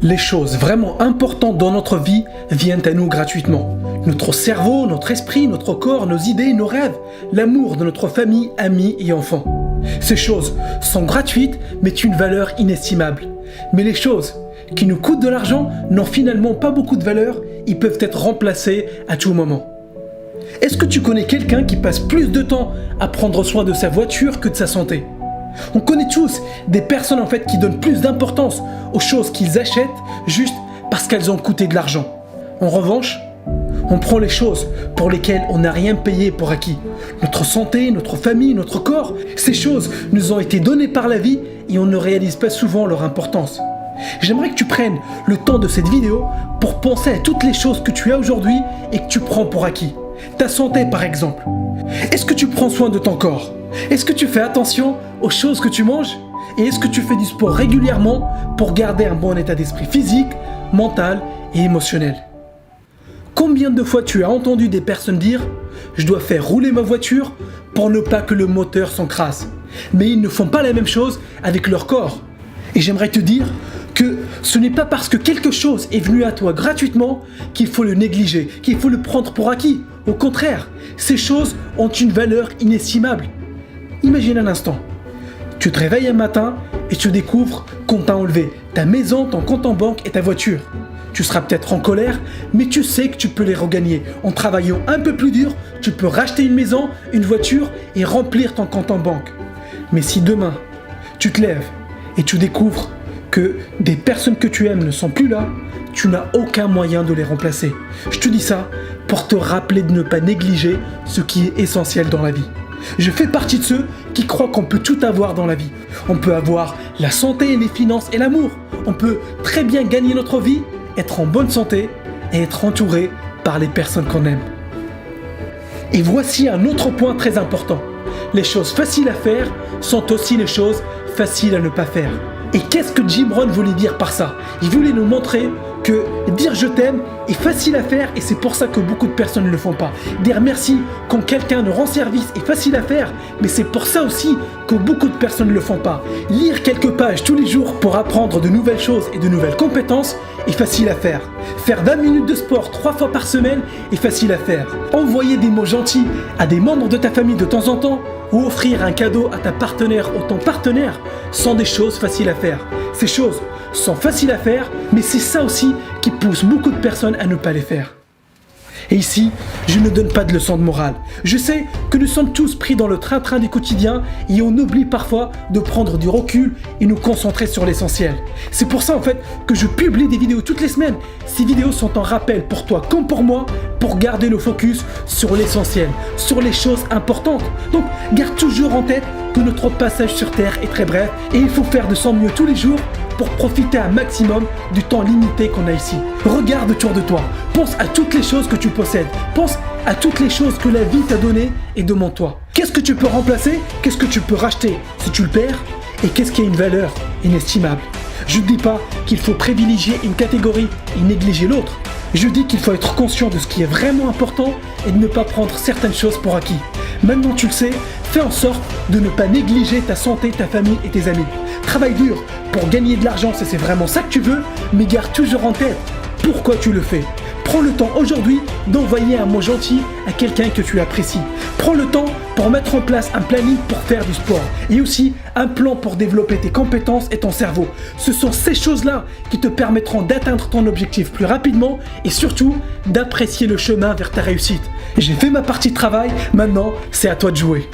Les choses vraiment importantes dans notre vie viennent à nous gratuitement. Notre cerveau, notre esprit, notre corps, nos idées, nos rêves, l'amour de notre famille, amis et enfants. Ces choses sont gratuites mais une valeur inestimable. Mais les choses qui nous coûtent de l'argent n'ont finalement pas beaucoup de valeur, ils peuvent être remplacés à tout moment. Est-ce que tu connais quelqu'un qui passe plus de temps à prendre soin de sa voiture que de sa santé ? On connaît tous des personnes qui donnent plus d'importance aux choses qu'ils achètent juste parce qu'elles ont coûté de l'argent. En revanche, on prend les choses pour lesquelles on n'a rien payé pour acquis. Notre santé, notre famille, notre corps, ces choses nous ont été données par la vie et on ne réalise pas souvent leur importance. J'aimerais que tu prennes le temps de cette vidéo pour penser à toutes les choses que tu as aujourd'hui et que tu prends pour acquis. Ta santé par exemple. Est-ce que tu prends soin de ton corps ? Est-ce que tu fais attention aux choses que tu manges ? Et est-ce que tu fais du sport régulièrement pour garder un bon état d'esprit physique, mental et émotionnel ? Combien de fois tu as entendu des personnes dire « Je dois faire rouler ma voiture pour ne pas que le moteur s'encrasse ». Mais ils ne font pas la même chose avec leur corps. Et j'aimerais te dire que ce n'est pas parce que quelque chose est venu à toi gratuitement qu'il faut le négliger, qu'il faut le prendre pour acquis. Au contraire, ces choses ont une valeur inestimable. Imagine un instant, tu te réveilles un matin et tu découvres qu'on t'a enlevé ta maison, ton compte en banque et ta voiture. Tu seras peut-être en colère, mais tu sais que tu peux les regagner. En travaillant un peu plus dur, tu peux racheter une maison, une voiture et remplir ton compte en banque. Mais si demain, tu te lèves et tu découvres que des personnes que tu aimes ne sont plus là, tu n'as aucun moyen de les remplacer. Je te dis ça pour te rappeler de ne pas négliger ce qui est essentiel dans la vie. Je fais partie de ceux qui croient qu'on peut tout avoir dans la vie. On peut avoir la santé, les finances et l'amour. On peut très bien gagner notre vie, être en bonne santé et être entouré par les personnes qu'on aime. Et voici un autre point très important. Les choses faciles à faire sont aussi les choses faciles à ne pas faire. Et qu'est-ce que Jim Rohn voulait dire par ça ? Il voulait nous montrer que dire je t'aime est facile à faire et c'est pour ça que beaucoup de personnes ne le font pas. Dire merci quand quelqu'un nous rend service est facile à faire, mais c'est pour ça aussi que beaucoup de personnes ne le font pas. Lire quelques pages tous les jours pour apprendre de nouvelles choses et de nouvelles compétences est facile à faire. Faire 20 minutes de sport 3 fois par semaine est facile à faire. Envoyer des mots gentils à des membres de ta famille de temps en temps ou offrir un cadeau à ta partenaire ou ton partenaire sont des choses faciles à faire. Ces choses sont faciles à faire, mais c'est ça aussi qui pousse beaucoup de personnes à ne pas les faire. Et ici, je ne donne pas de leçons de morale. Je sais que nous sommes tous pris dans le train-train du quotidien et on oublie parfois de prendre du recul et nous concentrer sur l'essentiel. C'est pour ça que je publie des vidéos toutes les semaines. Ces vidéos sont un rappel pour toi comme pour moi pour garder le focus sur l'essentiel, sur les choses importantes. Donc, garde toujours en tête que notre passage sur Terre est très bref et il faut faire de son mieux tous les jours pour profiter un maximum du temps limité qu'on a ici. Regarde autour de toi, pense à toutes les choses que tu possèdes, pense à toutes les choses que la vie t'a données et demande-toi. Qu'est-ce que tu peux remplacer ? Qu'est-ce que tu peux racheter si tu le perds ? Et qu'est-ce qui a une valeur inestimable ? Je ne dis pas qu'il faut privilégier une catégorie et négliger l'autre. Je dis qu'il faut être conscient de ce qui est vraiment important et de ne pas prendre certaines choses pour acquis. Maintenant tu le sais, fais en sorte de ne pas négliger ta santé, ta famille et tes amis. Travaille dur pour gagner de l'argent si c'est vraiment ça que tu veux, mais garde toujours en tête pourquoi tu le fais. Prends le temps aujourd'hui d'envoyer un mot gentil à quelqu'un que tu apprécies. Prends le temps pour mettre en place un planning pour faire du sport et aussi un plan pour développer tes compétences et ton cerveau. Ce sont ces choses-là qui te permettront d'atteindre ton objectif plus rapidement et surtout d'apprécier le chemin vers ta réussite. J'ai fait ma partie de travail, maintenant c'est à toi de jouer.